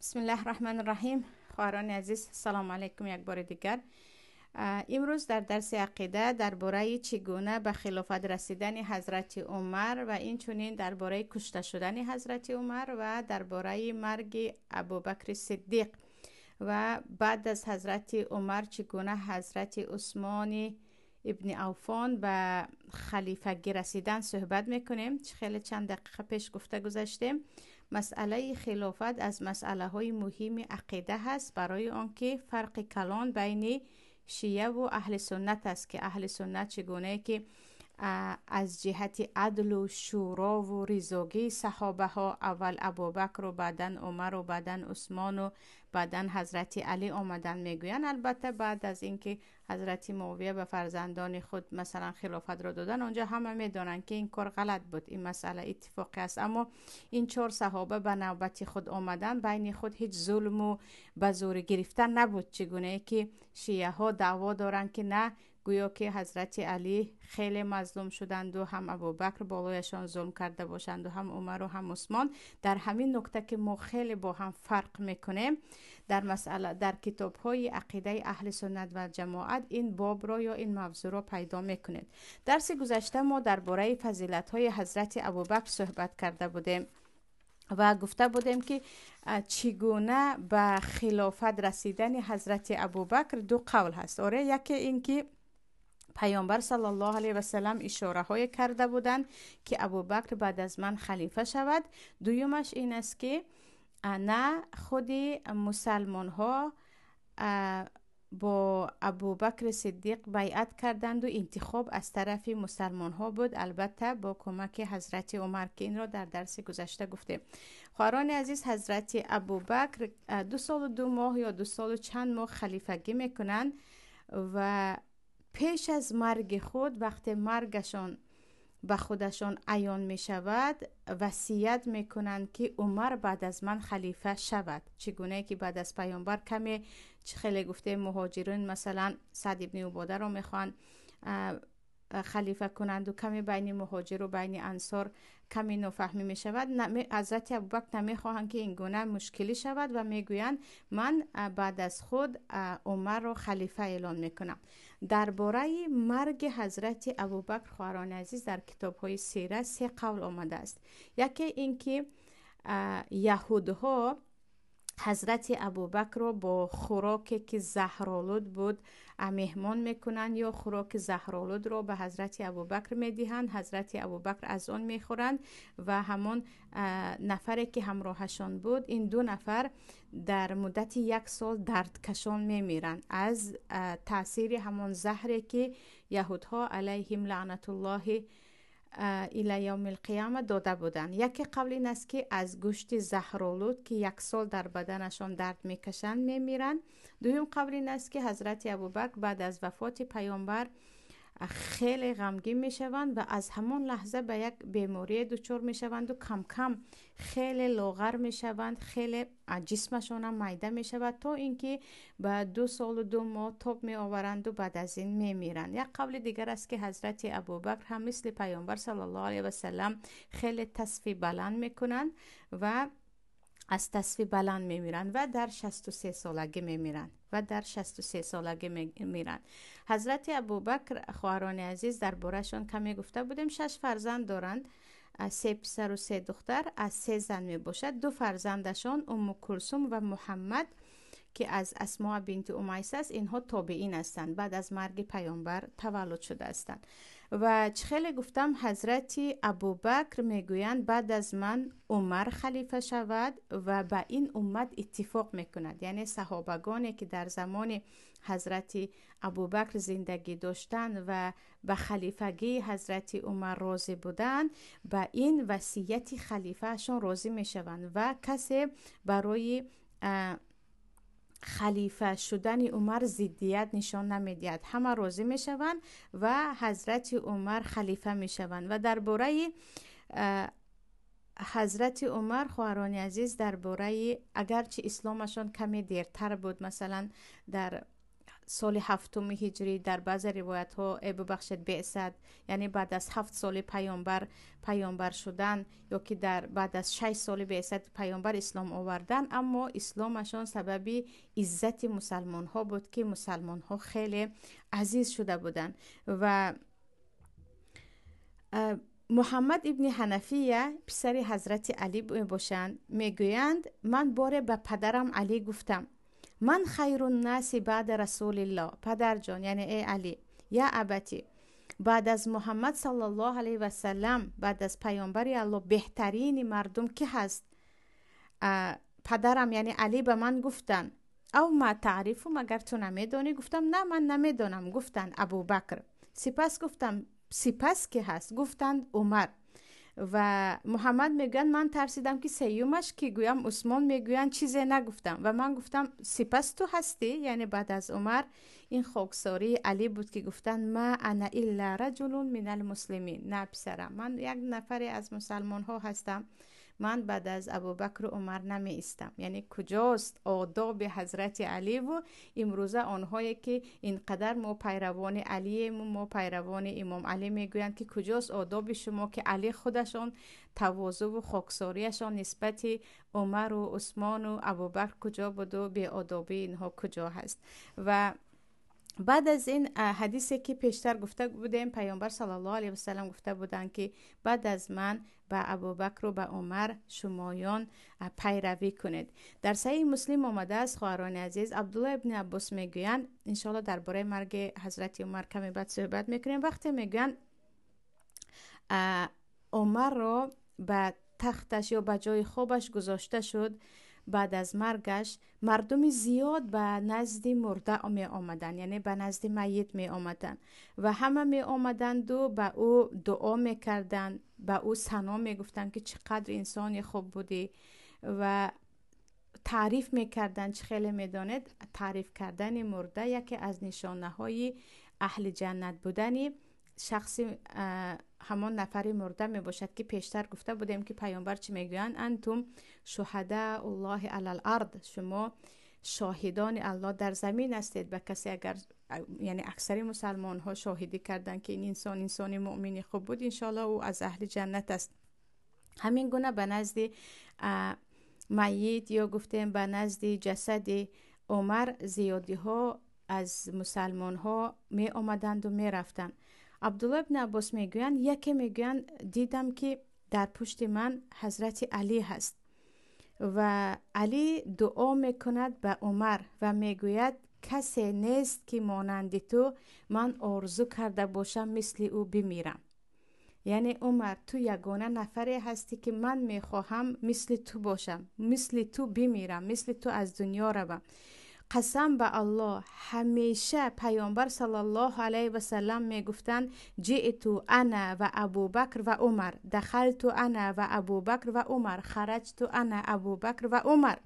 بسم الله الرحمن الرحیم. خواهران عزیز، سلام علیکم یک بار دیگر. امروز در درس عقیده درباره چگونه به خلافت رسیدن حضرت عمر و این چنین درباره کشته شدن حضرت عمر و درباره مرگ ابوبکر صدیق و بعد از حضرت عمر چگونه حضرت عثمان ابن عفان به خلیفگی رسیدن صحبت میکنیم. خیلی چند دقیقه پیش گفته گذاشتیم مسئله خلافت از مسئله های مهم عقیده هست، برای آنکه فرق کلان بین شیعه و اهل سنت است که اهل سنت چگونه که از جهت عدل و شورا و رضاگی صحابه ها اول ابوبکر و بعدن عمر و بعدن عثمان و بعدن حضرت علی آمدن میگوین. البته بعد از اینکه حضرت معاویه به فرزندان خود مثلا خلافت را دادن، اونجا همه میدونن که این کار غلط بود، این مسئله اتفاقی است. اما این 4 صحابه به نوبت خود آمدن، بین خود هیچ ظلم و به زور گرفتن نبود، چگونه که شیعه ها دعوا دارن که نه، گویا که حضرت علی خیلی مظلوم شدند و هم ابوبکر بالایشان ظلم کرده باشند و هم عمر و هم عثمان. در همین نکته که ما خیلی با هم فرق میکنیم در مسئله در کتاب های عقیده اهل سنت و جماعت، این باب را یا این موضوع را پیدا میکنید. درس گذشته ما درباره فضیلت های حضرت ابوبکر صحبت کرده بودیم و گفته بودیم که چگونه به خلافت رسیدن حضرت ابوبکر دو قول هست. آره، یکی این که پیامبر صلی الله علیه و سلم اشاره های کرده بودند که ابوبکر بعد از من خلیفه شود. دویمش این است که نه، خود مسلمان ها با ابوبکر صدیق بیعت کردند و انتخاب از طرف مسلمان ها بود، البته با کمک حضرت عمر که این را در درس گذشته گفتیم. خواهران عزیز، حضرت ابوبکر 2 سال و 2 ماه یا 2 سال و چند ماه خلیفگی میکنند و پیش از مرگ خود، وقتی مرگشان به خودشان عیان می شود، وصیت می کنند که عمر بعد از من خلیفه شود. چگونه که بعد از پیامبر کمی خیلی گفته مهاجرین مثلا سعد ابن عباده رو میخوان خلیفه کنند و کمی بین مهاجر و بین انصار کمی نفهمی می شود. حضرت ابوبکر نمیخواهند که این گونه مشکلی شود و میگویند من بعد از خود عمر رو خلیفه اعلان میکنم. درباره مرگ حضرت ابوبکر خواهران عزیز در کتاب های سیره 3 قول آمده است. یکی اینکه یهودها حضرت ابوبکر رو با خوراکی که زهرآلود بود مهمان میکنند یا خوراک زهرآلود رو به حضرت ابوبکر میدهند، حضرت ابوبکر از آن میخورند و همون نفری که همراهشان بود، این 2 نفر در مدت 1 سال دردکشان میمیرند از تاثیر همون زهری که یهودها علیهم لعنت الله الی یوم القیامه داده بودند. یکی قول این است که از گوشت زهرآلود که 1 سال در بدنشان درد میکشند میمیرند. دوم قول این است که حضرت ابوبکر بعد از وفات پیامبر خیلی غمگین میشوند و از همون لحظه به یک بیماری دچار میشوند و کم کم خیلی لاغر میشوند، خیلی جسمشان هم میده میشود تا اینکه به 2 سال و 2 ماه تاب می آورند و بعد از این میمیرند. یک قول دیگر است که حضرت ابوبکر هم مثل پیامبر صلی الله علیه و سلم خیلی تصفیه بلند میکنند و از تصفیه بلند میمیرند و در 63 سالگی میمیرند حضرت ابوبکر خواهران عزیز درباره‌شان کمی گفته بودیم. 6 فرزند دارند، 3 پسر و 3 دختر، از 3 زن می باشد. 2 فرزندشان ام کلثوم و محمد که از اسماء بنت امیس است، اینها تابعین هستند، بعد از مرگ پیامبر تولد شده هستند. و خیلی گفتم حضرت ابوبکر میگویند بعد از من عمر خلیفه شود و به این امت اتفاق میکند، یعنی صحابگانی که در زمان حضرت ابوبکر زندگی داشتند و به خلیفگی حضرت عمر راضی بودند، به این وصیت خلیفه شون راضی میشوند و کسی برای خلیفه شدن عمر ضدیت نشان نمیدهد، همه راضی میشوند و حضرت عمر خلیفه میشوند. و درباره حضرت عمر خواهران عزیز، درباره اگرچه اسلامشان کمی دیرتر بود، مثلا در سال 7 هجری، در بعض روایت ها ببخشید بعثت، یعنی بعد از 7 سال پیامبر شدن، یا که در بعد از 6 سال بعثت پیامبر اسلام آوردن. اما اسلامشان سبب عزت مسلمان ها بود که مسلمان ها خیلی عزیز شده بودن. و محمد ابن حنفیه پسر حضرت علی باشند، میگویند من باره به پدرم علی گفتم من خیر الناس بعد رسول الله، پدر جان یعنی ای علی، یا ابتی، بعد از محمد صلی الله علیه و سلم، بعد از پیامبر الله بهترین مردم که هست؟ پدرم یعنی علی به من گفتن او ما تعریف، مگر تو نمیدونی؟ گفتم نه من نمیدونم. گفتن ابوبکر. سپس گفتم سپس که هست؟ گفتند عمر. و محمد میگن من ترسیدم که سیومش که گویم عثمان، میگوین چیزی نگفتم و من گفتم سپس تو هستی، یعنی بعد از عمر. این خاکساری علی بود که گفتن ما انا الا رجل من المسلمین، نه پسرم، من یک نفری از مسلمان ها هستم، من بعد از ابوبکر و عمر نمی ایستم. یعنی کجاست آداب حضرت علی؟ و امروزه آنهایی که اینقدر ما پیروان علی، ما پیروان امام علی میگویند که کجاست آداب شما که علی خودشان تواضع و خاکساریشان نسبت عمر و عثمان و ابوبکر کجا بود و بی آدابی اینها کجا هست؟ و بعد از این حدیثی که پیشتر گفته بودیم، پیامبر صلی الله علیه و سلم گفته بودند که بعد از من به ابوبکر و به عمر شمایان پیروی کنید. در صحیح مسلم آمده است خواهران عزیز، عبدالله ابن عباس میگویند، انشاءالله درباره مرگ حضرت عمر کمی بعد صحبت میکنیم، وقتی میگویند عمر را به تختش یا به جای خوابش گذاشته شد، بعد از مرگش مردم زیاد به نزد مرده می آمدن، یعنی به نزد میت می آمدن و همه می آمدند و به او دعا می کردن، به او ثنا می گفتن که چقدر انسان خوب بودی و تعریف می کردن. چه خیلی می دانید تعریف کردن مرده یکی از نشانه های اهل جنت بودنی شخصی همان نفر مرده می باشد که پیشتر گفته بودیم که پیامبر چی میگویند؟ انتم شهداء الله علی الارض، شما شاهدان الله در زمین هستید. به کسی اگر یعنی اکثر مسلمان ها شاهدی کردن که این انسان مؤمنی خوب بود، انشالله او از اهل جنت است. همین گونه به نزد میت یا گفتیم به نزد جسد عمر زیادی ها از مسلمان ها می آمدند و می رفتند. عبدالله ابن عباس میگویند یکی میگویند دیدم که در پشت من حضرت علی هست و علی دعا میکند به عمر و میگوید کسی نیست که مانند تو من آرزو کرده باشم مثل او بمیرم. یعنی عمر تو یگانه نفری هستی که من میخواهم مثل تو باشم، مثل تو بمیرم، مثل تو از دنیا روم. قسم به الله همیشه پیامبر صلی الله علیه و سلم میگفتند جئت انا و ابوبکر و عمر، دخلت انا و ابوبکر و عمر، خرجت انا ابوبکر و عمر.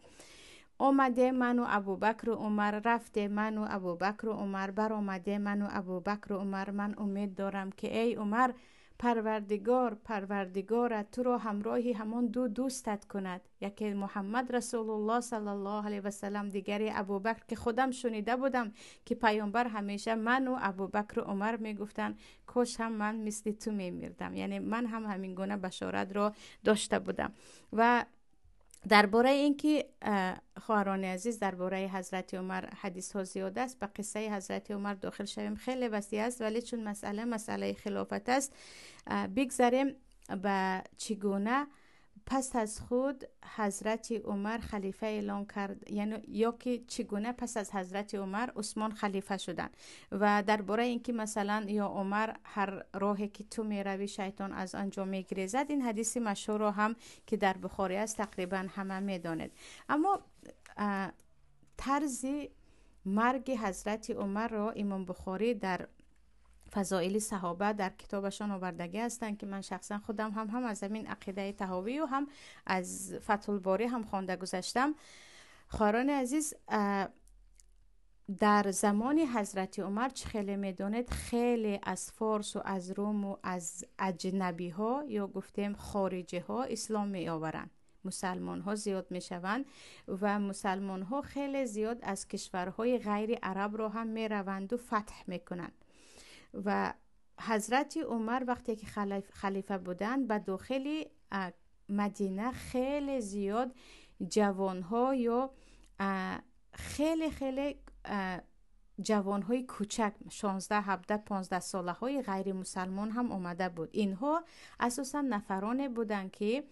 آمده من و ابوبکر و عمر، رفته من و ابوبکر و عمر، بر آمده من و ابوبکر و عمر. من امید دارم که ای عمر پروردگار تو را همراهی همان دو دوستت کند، یکی محمد رسول الله صلی الله علیه و سلم، دیگری ابوبکر که خودم شنیده بودم که پیامبر همیشه من و ابوبکر و عمر میگفتن کاش هم من مثل تو میمیردم. یعنی من هم همین گونه بشارت را داشته بودم. و درباره اینکه خواهران عزیز درباره حضرت عمر حدیث ها زیاد است، به قصه حضرت عمر داخل شویم خیلی وسیع است، ولی چون مسئله خلافت است بگذاریم به چگونه پس از خود حضرت عمر خلیفه اعلان کرد، یعنی یا که چگونه پس از حضرت عمر عثمان خلیفه شدن. و درباره اینکه مثلا یا عمر هر راهی که تو میروی شیطان از آنجا میگریزد، این حدیث مشهور هم که در بخاری است تقریبا همه میدانید. اما طرز مرگ حضرت عمر را امام بخاری در فضائل صحابه در کتابشان آوردگی هستند که من شخصا خودم هم از همین عقیده طحاوی و هم از فتح الباری هم خوانده گذاشتم. خواهران عزیز در زمان حضرت عمر چه خیلی میدونید خیلی از فارس و از روم و از اجنبی ها یا گفتیم خارجی ها اسلام می آورند. مسلمان ها زیاد می شوند و مسلمان ها خیلی زیاد از کشورهای غیر عرب رو هم می روند و فتح می کنند. و حضرت عمر وقتی که خلیفه بودند به داخل مدینه خیلی زیاد جوانها یا خیلی جوانهای کوچک 16 17 15 ساله های غیر مسلمان هم اومده بود. اینها اساسا نفرانی بودند که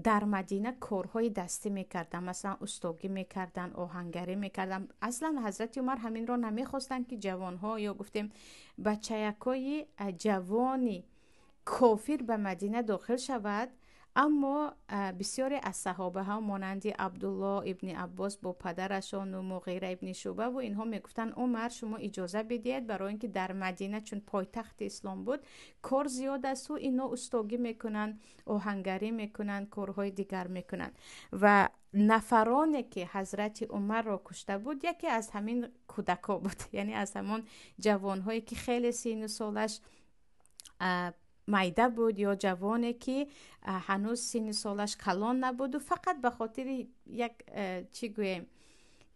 در مدینه کارهای دستی میکردن، مثلا استوگی میکردن، آهنگری میکردن. اصلا حضرت عمر همین رو نمیخواستن که جوانها یا گفتیم بچه‌کای جوانی کافر به مدینه داخل شود. اما بسیاری از صحابه ها مانند عبدالله ابن عباس با پدرشان و مغیره ابن شعبه و اینها میگفتن عمر شما اجازه بدید، برای اینکه در مدینه چون پایتخت اسلام بود کار زیاد است و اینا استوگی میکنن، آهنگری میکنن، کارهای دیگر میکنن. و نفرانی که حضرت عمر را کشته بود یکی از همین کودکا بود، یعنی از همون جوانهایی که خیلی سن سالش مایده بود یا جوانی که هنوز سن سالش کلان نبود و فقط به خاطر یک چی گویم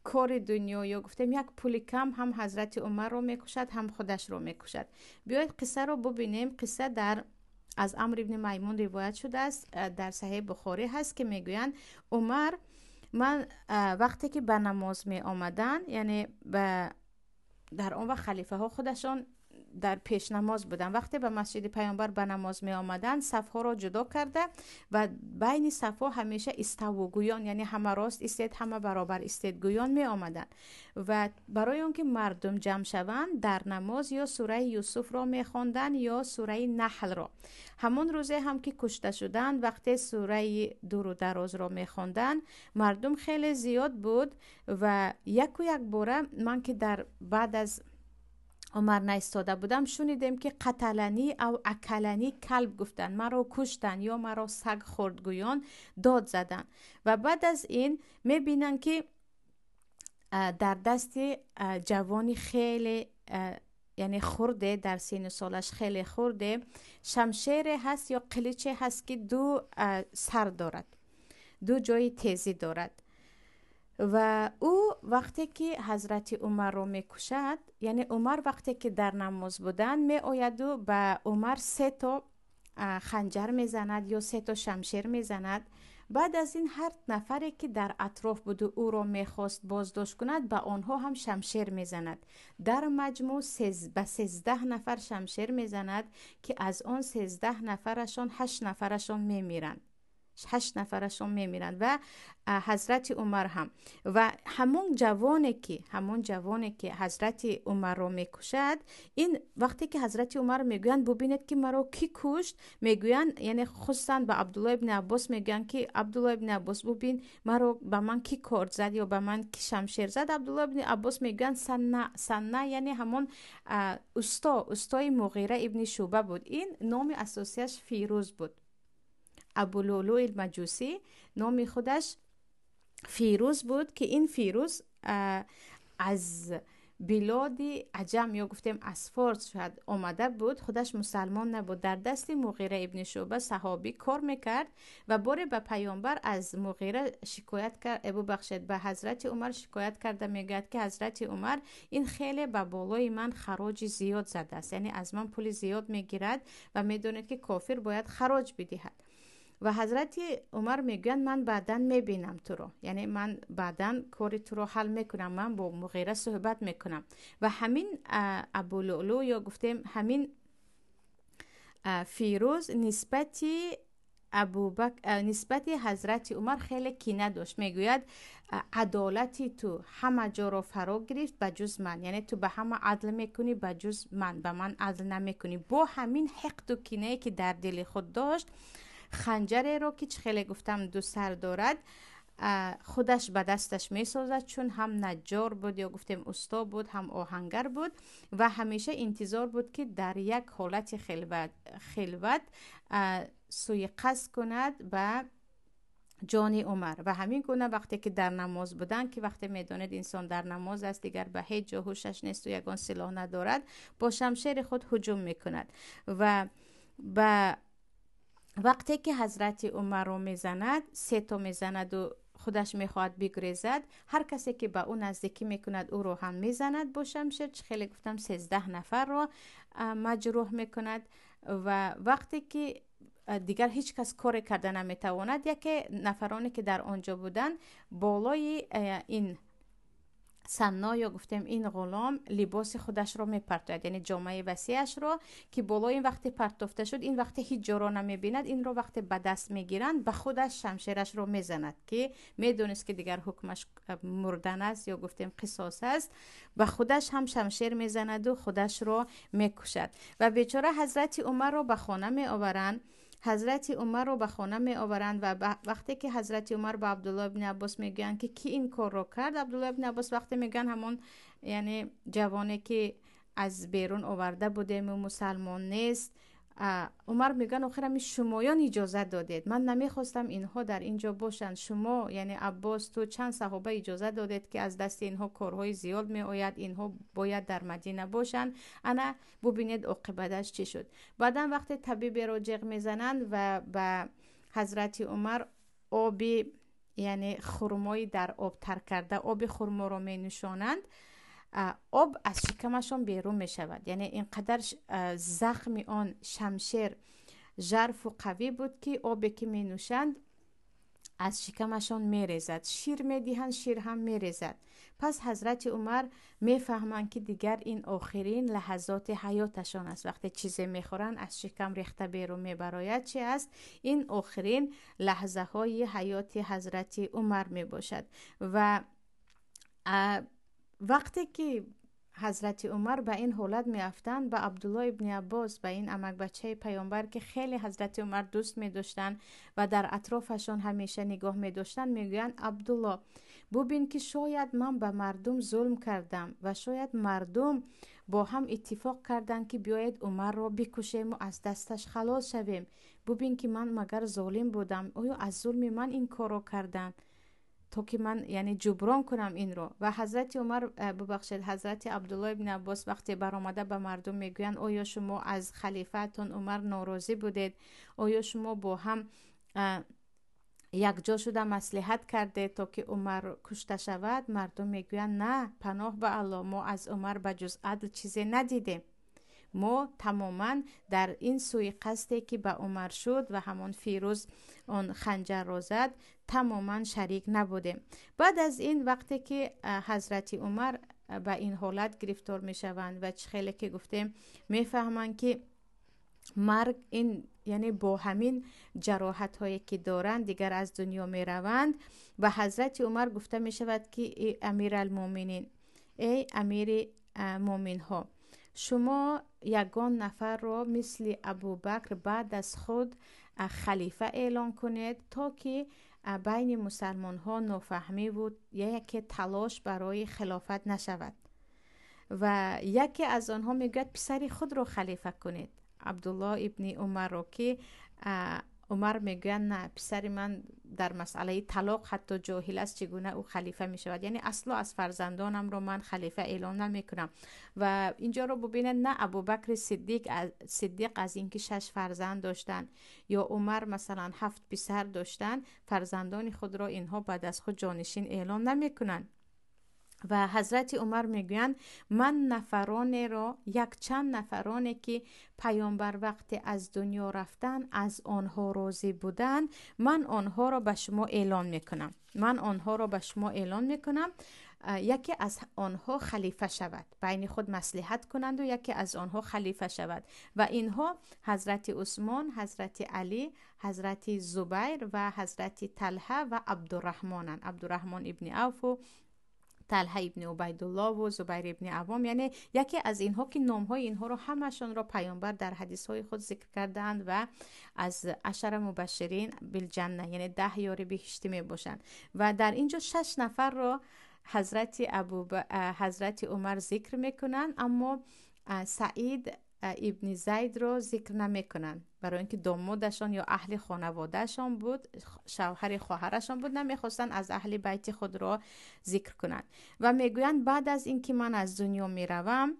کار دنیا یا گفتم یک پول کم هم حضرت عمر رو میکشد هم خودش رو میکشد. بیایید قصه رو ببینیم. قصه در از عمرو ابن میمون روایت شده است، در صحیح بخاری هست که میگویند عمر من وقتی که به نماز می آمدن، یعنی در اون وقت خلیفه ها خودشان در پیش نماز بودن، وقتی به مسجد پیامبر به نماز می آمدن صفها را جدا کرده و بین صفها همیشه استوگویان، یعنی همه راست استید همه برابر استید گویان می آمدن و برای اون که مردم جمع شوند در نماز یا سوره یوسف را می خواندن یا سوره نحل را. همون روزه هم که کشته شدند وقتی سوره دور و دراز را می خواندن مردم خیلی زیاد بود و یک باره من که در بعد از عمر نایستاده بودم شنیدم که قتلنی او اکلنی کلب گفتن، مرا کشتن یا مرا سگ خورد گویان داد زدن. و بعد از این میبینن که در دست جوانی خیلی یعنی خورده، در سن سالش خیلی خورده، شمشیر هست یا قلیچه هست که دو سر دارد، دو جای تیزی دارد. و او وقتی که حضرت عمر رو میکشد، یعنی عمر وقتی که در نماز بودن می آید و به عمر 3 تا خنجر میزند یا 3 تا شمشیر میزند. بعد از این هر نفری که در اطراف بود و او را میخواست بازداشت کند به آنها هم شمشیر میزند. در مجموع به 13 نفر شمشیر میزند که از آن 13 نفرشان 8 نفرشان میمیرند. 8 نفرشون میمیرند و حضرت عمر هم. و همون جوانی که حضرت عمر رو میکشد، این وقتی که حضرت عمر میگویند ببینید که مرا کی کشت، میگویند یعنی خصوصا به عبدالله ابن عباس میگویند که عبدالله ابن عباس ببین مرا به من کی کارد زد یا به من کی شمشیر زد. عبدالله ابن عباس میگویند سنه یعنی همون استای مغیره ابن شعبه بود. این نام اساسیش فیروز بود. ابو لؤلؤ المجوسی نام خودش فیروز بود که این فیروز از بلاد عجم یا گفتیم از فارس شاید آمده بود، خودش مسلمان نبود. در دست مغیره ابن شعبه صحابی کار میکرد و باری به پیامبر از مغیره شکایت کرد، به حضرت عمر شکایت کرده، میگه که حضرت عمر این خیلی به بالای من خراج زیاد زده است، یعنی از من پول زیاد میگیرد و میدونید که کافر باید خراج بدهد. و حضرت عمر میگن من بعداً میبینم تو رو، یعنی من بعداً کاری تو رو حل میکنم، من با مغیره صحبت میکنم. و همین ابو لؤلؤ یا گفتیم همین فیروز نسبت حضرت عمر خیلی کینه داشت. میگوید عدالتی تو همه جا رو فرا گرفت به جز من، یعنی تو به همه عدل میکنی به جز من، به من عدل نمیکنی. با همین حقد و کینه که در دل خود داشت، خنجری رو که خیلی گفتم 2 سر دارد خودش به دستش می سازد، چون هم نجار بود یا گفتیم استا بود، هم آهنگر بود و همیشه انتظار بود که در یک حالت خلوت سوی قصد کند به جان عمر. و همین گونه وقتی که در نماز بودن، که وقتی میدونید انسان در نماز است دیگر به هیچ جا هوشش نیست و یگان سلاح ندارد، با شمشیر خود هجوم میکند و به وقتی که حضرت عمر رو میزند، 3 تا میزند و خودش میخواد بگریزد، هر کسی که به اون نزدیکی میکند او رو هم میزند با شمشیر. خیلی گفتم 13 نفر رو مجروح میکند و وقتی که دیگر هیچ کس کار کرده نمیتواند، یکی نفرانی که در آنجا بودن بالای این سنا یا گفتیم این غلام لباس خودش رو میپرتاید، یعنی جامعه وسیعش رو که بالای این وقتی پرتافته شد، این وقتی هیچ جا رو نمیبیند، این رو وقتی به دست میگیرند به خودش شمشیرش رو میزند که میدونست که دیگر حکمش مردن است یا گفتیم قصاص است. به خودش هم شمشیر میزند و خودش رو میکشد و بیچاره حضرت عمر رو به خانه می آورند. حضرت عمر رو به خانه می آورند و وقتی که حضرت عمر به عبدالله ابن عباس میگن که کی این کار رو کرد، عبدالله ابن عباس وقتی میگن همون یعنی جوانی که از بیرون آورده بودیم و مسلمان نیست، عمر میگن آخر می شمایان اجازه دادید، من نمیخواستم اینها در اینجا باشند، شما یعنی عباس تو چند صحابه اجازه دادید که از دست اینها کارهای زیاد می آید، اینها باید در مدینه باشند، انا ببینید عاقبتش چی شد. بعدا وقتی طبیب رو جغ میزنند و به حضرت عمر آبی یعنی خرمایی در آب تر کرده آب خرما رو می نشانند، آب از شکمشون بیرون می شود، یعنی اینقدر زخم آن شمشیر ژرف و قوی بود که آبی که می نوشند از شکمشون می ریزد، شیر می دهند شیر هم می ریزد. پس حضرت عمر می فهمند که دیگر این آخرین لحظات حیاتشان است، وقتی چیزی می خورند از شکم ریخته بیرون می براید چی است، این آخرین لحظه های حیات حضرت عمر می باشد. و وقتی که حضرت عمر به این حالت می افتند، به عبدالله ابن عباس، به این امک بچه پیامبر که خیلی حضرت عمر دوست می داشتن و در اطرافشان همیشه نگاه می داشتن، می گویند عبدالله ببین که شاید من به مردم ظلم کردم و شاید مردم با هم اتفاق کردند که بیاید عمر را بکشیم و از دستش خلاص شویم، ببین که من مگر ظالم بودم؟ آیا از ظلم من این کارو کردن تا که من یعنی جبران کنم این رو؟ و حضرت عمر ببخشید حضرت عبدالله ابن عباس وقتی برآمده به مردم میگویند آیا شما از خلیفتون عمر ناراضی بودید؟ آیا شما با هم یک جا شده مصلحت کرده تا که عمر کشته شود؟ مردم میگویند نه، پناه به الله، ما از عمر به جز عدل چیزی ندیدیم، ما تماما در این سوی قصدی که به عمر شد و همون فیروز اون خنجر را زد تماما شریک نبودیم. بعد از این وقتی که حضرت عمر به این حالت گرفتار می شوند و خیلی که گفتیم می فهمند که مرگ این یعنی با همین جراحت هایی که دارند دیگر از دنیا می روند، و حضرت عمر گفته می شود که ای امیر المومنین، ای امیر مومن ها، شما یگان نفر را مثل ابوبکر بعد از خود خلیفه اعلان کنید تا که بین مسلمان ها نافهمی بود یکی تلاش برای خلافت نشود. و یکی از آنها میگه پسری خود رو خلیفه کنید، عبدالله ابن عمر رو، که عمر میگه نه، پسر من در مسئله طلاق حتی جاهل است، چگونه او خلیفه می شود؟ یعنی اصلا از فرزندانم رو من خلیفه اعلان نمی کنم. و اینجا رو ببینید، نه ابوبکر صدیق از اینکه 6 فرزند داشتن یا عمر مثلا 7 پسر داشتن، فرزندان خود را اینها بعد از خود جانشین اعلان نمی کنن. و حضرت عمر میگویند من نفرانی را، یک چند نفرانی که پیامبر وقتی از دنیا رفتن از آنها راضی بودن، من آنها را به شما اعلان میکنم، من آنها را به شما اعلان میکنم، یکی از آنها خلیفه شود، بین خود مصلحت کنند و یکی از آنها خلیفه شود. و اینها حضرت عثمان، حضرت علی، حضرت زبیر و حضرت طلحه و عبدالرحمن، عبدالرحمن ابن عوف و طلحه ابن عبیدالله و زبیر ابن عوام، یعنی یکی از اینها که نامهای اینها رو همشون رو پیامبر در حدیث های خود ذکر کردند و از 10 مبشرین بالجنه، یعنی 10 یار بهشتی می باشند. و در اینجا 6 نفر رو حضرت عمر ذکر میکنن، اما سعید ابن زید رو ذکر نمیکنن، برای اینکه دامادشان یا اهل خانوادهشان بود، شوهر خواهرشان بود، نمیخواستن از اهل بیت خود را ذکر کنند. و میگویند بعد از اینکه من از دنیا میروم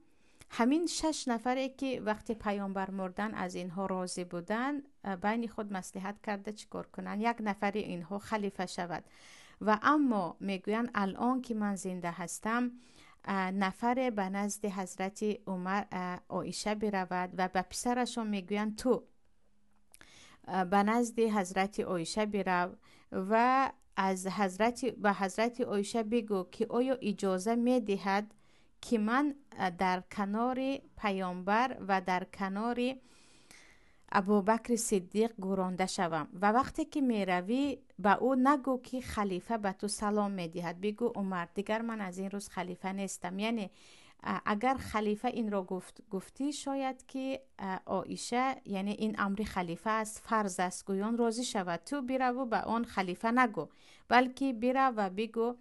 همین 6 نفره که وقتی پیامبر مردن از اینها راضی بودن، بین خود مصلحت کرده چیکار کنن، یک نفر اینها خلیفه شود. و اما میگوین الان که من زنده هستم، نفر به نزد حضرت عمر عایشه برود و به پسرشون میگوین تو به نزد حضرت عایشه برو و از حضرت عایشه بگو که آیا اجازه میدهد که من در کنار پیامبر و در کنار ابوبکر صدیق گرانده شوم. و وقتی که میروی به او نگو که خلیفه به تو سلام میدهد، بگو عمر دیگر من از این روز خلیفه نیستم. یعنی اگر خلیفه این را گفتی شاید که عایشه، یعنی این امر خلیفه است، فرض است، گویان راضی شود، تو برو و به آن خلیفه نگو، بلکه برو و بگو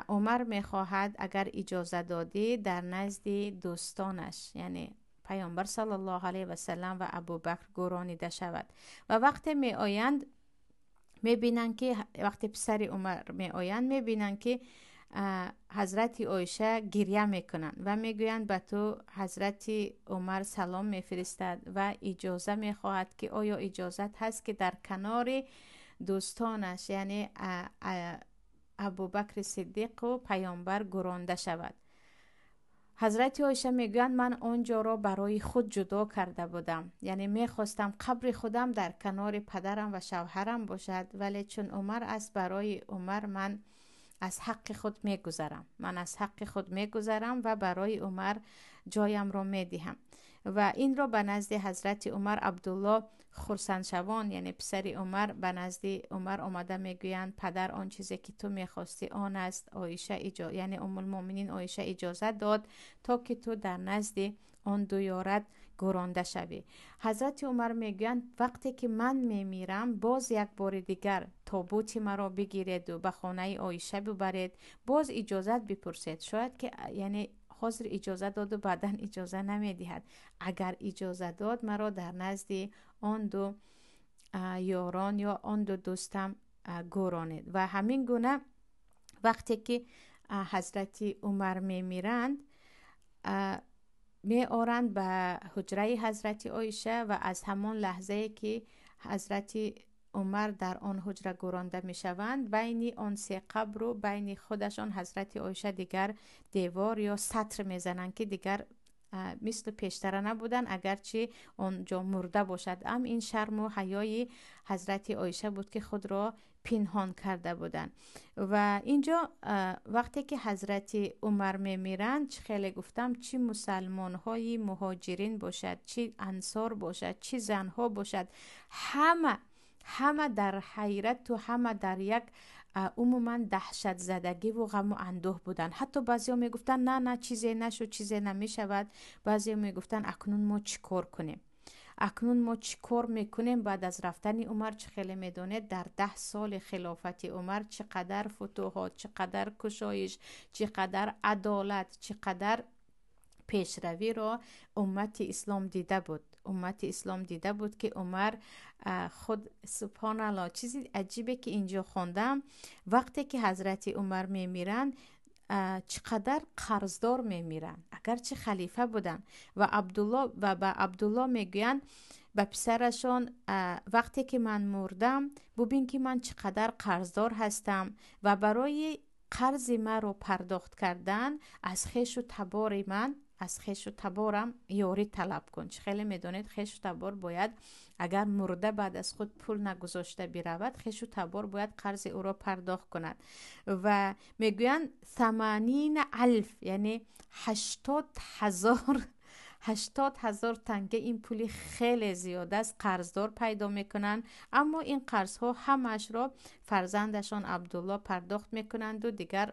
عمر میخواهد اگر اجازه دادی در نزد دوستانش، یعنی پیامبر صلی الله علیه و سلم و ابوبکر گرانیده شود. و وقتی می آیند میبینن که وقتی پسر عمر می آیند میبینن که حضرت عایشه گریه میکنن و میگویند به تو حضرت عمر سلام میفرستد و اجازه میخواهد که آیا اجازت هست که در کنار دوستانش یعنی ابوبکر صدیق و پیامبر گرانده شود. حضرت عایشه میگویند من آنجا را برای خود جدا کرده بودم، یعنی میخواستم قبر خودم در کنار پدرم و شوهرم باشد، ولی چون عمر است برای عمر من از حق خود میگذرم و برای عمر جایم را میدهم. و این را به نزد حضرت عمر عبدالله خرسندشوان یعنی پسر عمر به نزد عمر آمده میگویند پدر آن چیزی که تو میخواستی آن است. عایشه یعنی ام المؤمنین عایشه اجازه داد تا که تو در نزد آن دو یارد گرانده شوی. حضرت عمر میگویند وقتی که من میمیرم باز یک بار دیگر تابوت مرا بگیرید و به خانه عایشه ببرید، باز اجازت بپرسید. شاید که یعنی حاضر اجازه داد و بعدن اجازه نمیدهد. اگر اجازه داد مرا در نزد آن دو یاران یا آن دو دوستم گرانید. و همین گونه وقتی که حضرت عمر میمیرند می آرند به حجره حضرت عایشه و از همان لحظه که حضرت عمر در آن حجره گرانده می شوند، بین آن سه قبر و بین خودشان حضرت عایشه دیگر دیوار یا سطر می زنند که دیگر مثل پیشتر نبودن، اگرچه آنجا مرده باشد. این شرم و حیای حضرت عایشه بود که خود را پنهان کرده بودند. و اینجا وقتی که حضرت عمر میمیرند، چه خیلی گفتم چه مسلمان های مهاجرین باشد، چه انصار باشد، چه زنها باشد، همه در حیرت و همه در یک عموما دهشت زدگی و غم و اندوه بودن. حتی بعضی ها می گفتن نه چیزی نشد، چیزی نمی شود. بعضی ها می گفتن اکنون ما چیکار کنیم، اکنون ما چیکار میکنیم بعد از رفتن عمر. چه خیلی میدونید در 10 سال خلافت عمر چقدر فتوحات، چقدر کشایش، چقدر عدالت، چقدر پیشروی را امت اسلام دیده بود که عمر خود سبحان الله. چیزی عجیبه که اینجا خوندم، وقتی که حضرت عمر میمیرن چقدر قرضدار میمیرن اگرچه خلیفه بودن. و عبدالله میگوین به پسرشان وقتی که من مردم ببین که من چقدر قرضدار هستم و برای قرض من رو پرداخت کردن از خویش و تبارم یاری طلب کن. چه خیلی میدونید خویش و تبار باید اگر مرده بعد از خود پول نگذاشته برود، خویش و تبار باید قرض او را پرداخت کند. و میگویند 80,000 یعنی 80,000 تنگه، این پولی خیلی زیاده است، قرضدار پیدا میکنن. اما این قرض ها همش را فرزندشان عبدالله پرداخت میکنند و دیگر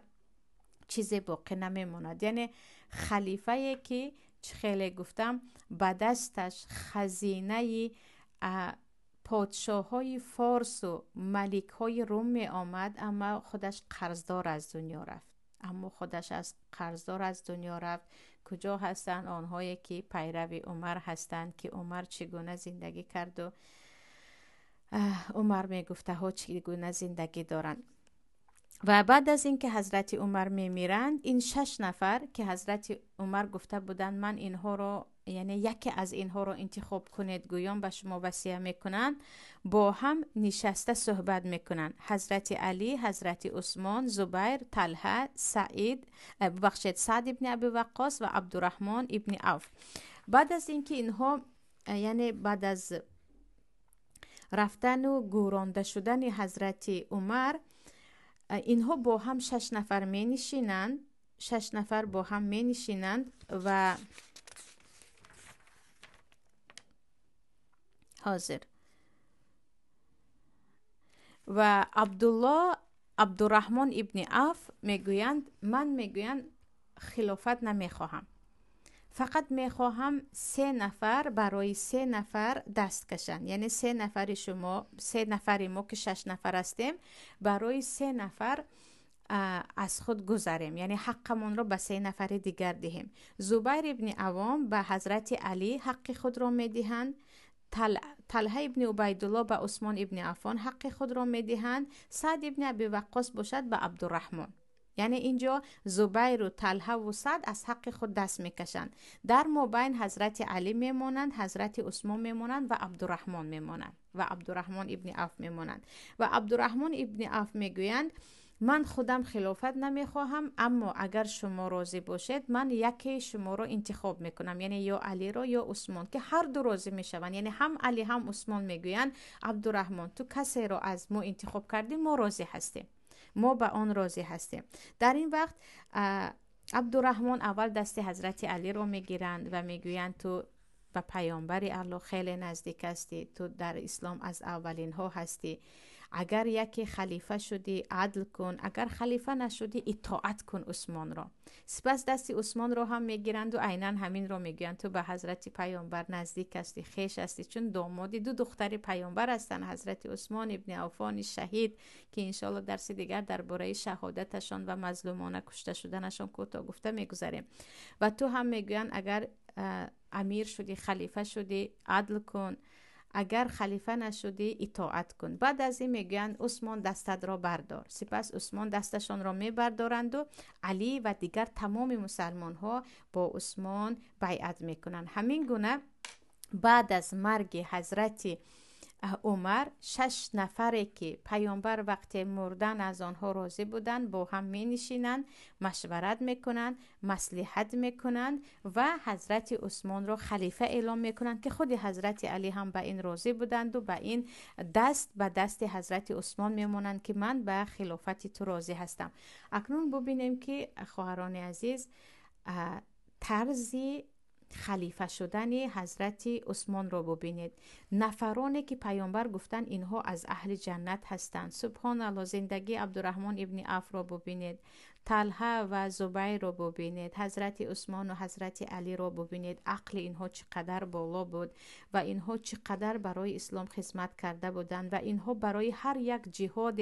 چیزی باقی نمیماند. یعنی خلیفه که خیلی گفتم به دستش خزینه پادشاه های فارس و ملک های روم می آمد، اما خودش قرضدار از دنیا رفت. کجا هستند آنهایی که پیرو عمر هستند که عمر چگونه زندگی کرد و عمر می گفته ها چگونه زندگی دارند. و بعد از اینکه حضرت عمر میمیرند، این 6 نفر که حضرت عمر گفته بودند من اینها رو، یعنی یکی از اینها رو انتخاب کنید گویان به شما وصیه میکنند، با هم نشسته صحبت میکنند. حضرت علی، حضرت عثمان، زبیر، طلحه، سعد ابن ابی وقاص و عبدالرحمن ابن عوف. بعد از اینکه اینها، یعنی بعد از رفتن و گورانده شدن حضرت عمر، اینها با هم 6 نفر می نشینند، 6 نفر با هم می نشینند و حاضر و عبدالرحمن ابن عوف میگویند من میگویند خلافت نمیخواهم، فقط میخواهم 3 نفر برای 3 نفر دست کشند، یعنی 3 نفر شما، 3 نفر ما که 6 نفر هستیم، برای 3 نفر از خود گذاریم، یعنی حقمون رو به 3 نفر دیگر دهیم. زبیر ابن عوام به حضرت علی حق خود را میدهند، طلحه ابن عبیدالله به عثمان ابن عفان حق خود را میدهند، سعد ابن ابی وقاص باشد به عبدالرحمن. یعنی اینجا زبیر و طلحه و سعد از حق خود دست میکشند. در مابین حضرت علی میمانند، حضرت عثمان میمانند و عبدالرحمن میمانند و عبدالرحمن ابن عوف میمانند. و عبدالرحمن ابن عوف میگویند من خودم خلافت نمیخواهم، اما اگر شما راضی باشید من یکی شما رو انتخاب میکنم، یعنی یا علی رو یا عثمان، که هر دو راضی میشوند. یعنی هم علی هم عثمان میگویند عبدالرحمن تو کسی رو از ما انتخاب کردیم، ما راضی هستیم، ما به آن راضی هستیم. در این وقت عبدالرحمن اول دست حضرت علی رو میگیرند و میگویند تو به پیامبر الله خیلی نزدیک هستی، تو در اسلام از اولین ها هستی، اگر یکی خلیفه شدی عدل کن، اگر خلیفه نشدی اطاعت کن عثمان را. سپس دست عثمان را هم میگیرند و عیناً همین را میگویند تو به حضرت پیامبر نزدیک هستی، خویش هستی، چون دامادی 2 دختر پیامبر هستند، حضرت عثمان ابن عفان شهید که انشالله درس دیگر درباره شهادتشان و مظلومانه کشته شدنشان کوتاه گفته میگذاریم. و تو هم میگویند اگر امیر شدی، خلیفه شدی، عدل کن، اگر خلیفه نشدی اطاعت کن. بعد از این میگن عثمان دستت را بردار. سپس عثمان دستشان را میبردارند و علی و دیگر تمام مسلمان ها با عثمان بیعت میکنند. همین گونه بعد از مرگ حضرت عمر 6 نفره که پیامبر وقت مردن از آنها راضی بودند با هم می نشینند، مشورت میکنند، مصلحت میکنند و حضرت عثمان را خلیفه اعلام میکنند که خود حضرت علی هم به این راضی بودند و به این دست به دست حضرت عثمان میمونند که من به خلافت تو راضی هستم. اکنون ببینیم که خواهران عزیز طرزی خلیفه شدن حضرت عثمان رو ببینید. نفرانی که پیامبر گفتن اینها از اهل جنت هستند. سبحان الله. زندگی عبدالرحمن ابن عوف رو ببینید، طلحه و زبیر رو ببینید، حضرت عثمان و حضرت علی رو ببینید. عقل اینها چقدر بالا بود و اینها چقدر برای اسلام خدمت کرده بودند و اینها برای هر یک جهاد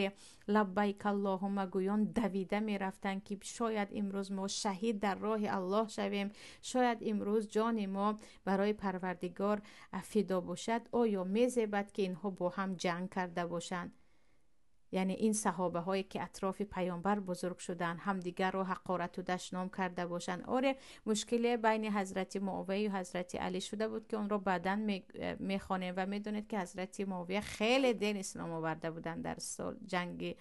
لبیک اللهم گویان دویده می رفتند که شاید امروز ما شهید در راه الله شویم، شاید امروز جان ما برای پروردگار فدا باشد. آیا میزبد که اینها با هم جنگ کرده باشند؟ یعنی این صحابه هایی که اطراف پیامبر بزرگ شدن همدیگر رو حقارت و دشنام کرده باشند. آره مشکلی بین حضرت معاویه و حضرت علی شده بود که اون رو بعداً میخوانیم و میدونید که حضرت معاویه خیلی دین اسلام آورده بودن در سال جنگ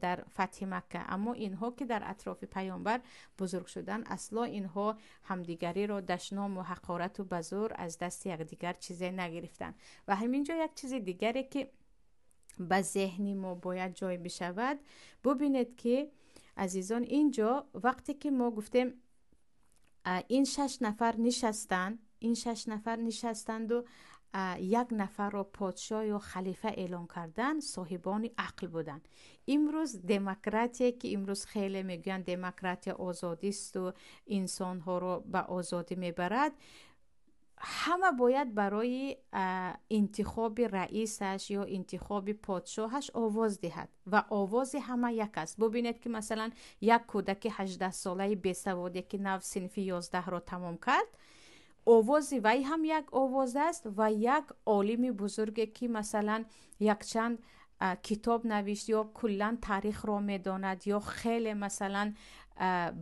در فتح مکه، اما اینها که در اطراف پیامبر بزرگ شدن اصلا اینها همدیگری رو دشنام و حقارت و بزرگ از دست یکدیگر چیزی نگرفتن. و همینجا یک چیز دیگری که به ذهنی ما باید جای بشود، ببینید که عزیزان اینجا وقتی که ما گفتیم این 6 نفر نشستند و یک نفر رو پادشاه یا خلیفه اعلام کردن، صاحبان عقل بودن. امروز دموکراتی که امروز خیلی میگن دموکراتی آزادی است و انسان ها رو به آزادی میبرد، همه باید برای انتخاب رئیسش یا انتخاب پادشاهش آواز دهد و آواز همه یک است. ببینید که مثلا یک کودک 18 ساله بیسوادی که نو صنف 11 را تمام کرد، آواز وی هم یک آواز است و یک عالم بزرگی که مثلا یک چند کتاب نوشت یا کلا تاریخ رو میداند یا خیلی مثلا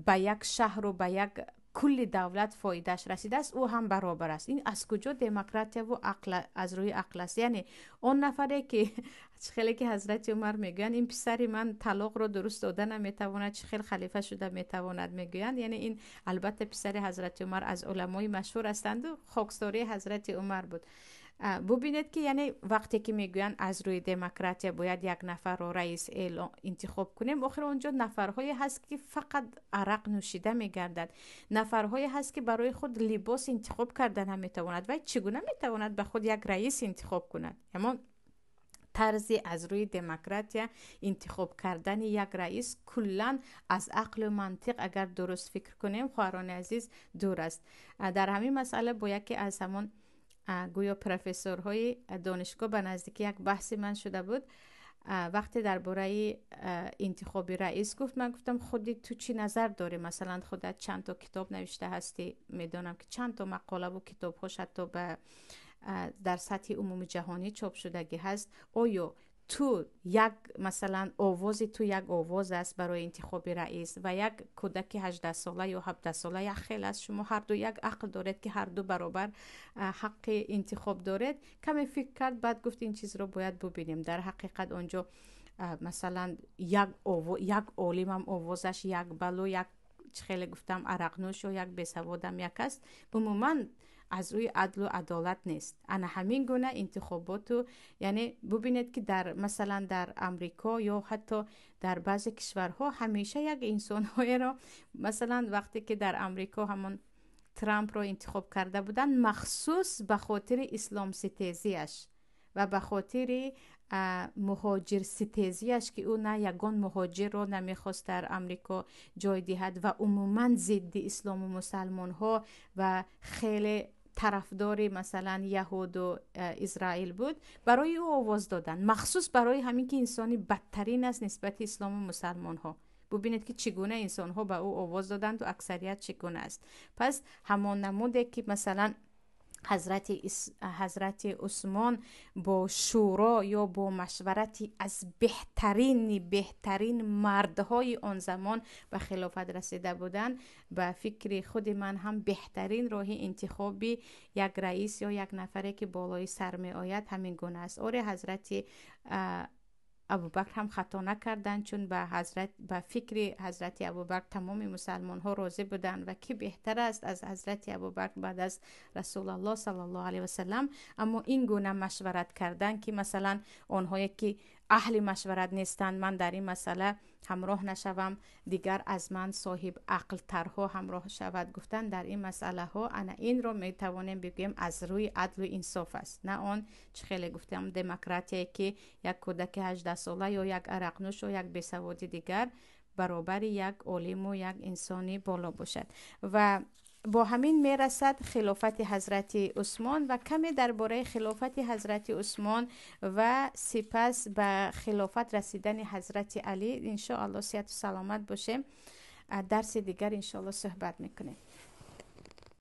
به یک شهر و به یک کل دولت فایدهش رسیده است، او هم برابر است. این از کجا دموکراتیا و عقل از روی عقل است؟ یعنی اون نفره که خیلی که حضرت عمر میگن این پسری من طلاق رو درست داده نمیتواند، چه خیلی خلیفه شده میتواند میگویند. یعنی این البته پسر حضرت عمر از علمای مشهور هستند و خاکساری حضرت عمر بود. ببینید که یعنی وقتی که میگوین از روی دموکراتیا باید یک نفر رو رئیس انتخاب کنیم، آخر اونجا نفرهایی هست که فقط عرق نوشیده میگردد، نفرهایی هست که برای خود لباس انتخاب کردن هم میتواند و چگونه میتواند به خود یک رئیس انتخاب کند؟ اما طرزی از روی دموکراتیا انتخاب کردن یک رئیس کلا از عقل و منطق اگر درست فکر کنیم خواهران عزیز دور است. در همین مسئله با یکی از همون گویا پروفسورهای دانشگاه به نزدیکی یک بحثی من شده بود. وقتی درباره انتخاب رئیس گفت، من گفتم خودت تو چی نظر داری؟ مثلا خودت چند تا کتاب نوشته هستی، میدونم که چند تا مقاله و کتاب خوش حتی در سطح عمومی جهانی چاپ شدگی هست. آیا تو یک مثلا آوازی تو یک آواز است برای انتخاب رئیس و یک کودک 18 ساله یا 17 ساله یک خیل است، شما هر دو یک عقل دارید که هر دو برابر حق انتخاب دارید؟ کمی فکر کرد، بعد گفت این چیز رو باید ببینیم. در حقیقت اونجا مثلا یک عالم هم آوازش یک بلو، یک خیلی گفتم عرقنوش و یک بسوادم یک است. عموما از روی عدل و عدالت نیست. انا همین گونه انتخاباتو یعنی ببینید که در مثلا در امریکا یا حتی در بعضی کشورها همیشه یک انسان‌های را مثلا وقتی که در امریکا همون ترامپ رو انتخاب کرده بودن مخصوص به خاطر اسلام ستیزیش و به خاطر مهاجر ستیزیش که او نه یگان مهاجر رو نمیخواست در امریکا جای دهد و عموما ضد اسلام و مسلمان ها و خیلی طرفدار مثلا یهود و اسرائیل بود، برای او آواز دادن، مخصوص برای همین که انسانی بدترین است نسبت اسلام و مسلمان ها. ببینید که چگونه انسان ها به او آواز دادند و اکثریت چگونه است. پس همان نموده که مثلا حضرت عثمان با شورا یا با مشورتی از بهترین مردهای آن زمان به خلافت رسیده بودند، به فکر خود من هم بهترین راه انتخابی یک رئیس یا یک نفره که بالای سر می آید همین گونه است. حضرت ابوبکر هم خطا نکردند، چون به فکر حضرت ابوبکر تمام مسلمان ها راضی بودند و کی بهتر است از حضرت ابوبکر بعد از رسول الله صلی الله علیه و سلم. اما این گونه مشورت کردن که مثلا آنهایی که اهل مشورت نیستند، من در این مسئله همراه نشوم، دیگر از من صاحب عقل ترها همراه شود، گفتن در این مسئله ها انا این رو می توانیم بگیم از روی عدل و انصاف است، نه آن چه خیلی گفتم دموکراتی که یک کودک 18 ساله یا یک عرقنوش و یک بیسواد دیگر برابر یک عالم و یک انسانی بالا باشد. و با همین میرسد خلافت حضرت عثمان و کمی درباره خلافت حضرت عثمان و سپس به خلافت رسیدن حضرت علی ان شاء الله صحت و سلامت باشیم. درس دیگر ان شاء الله صحبت میکنیم.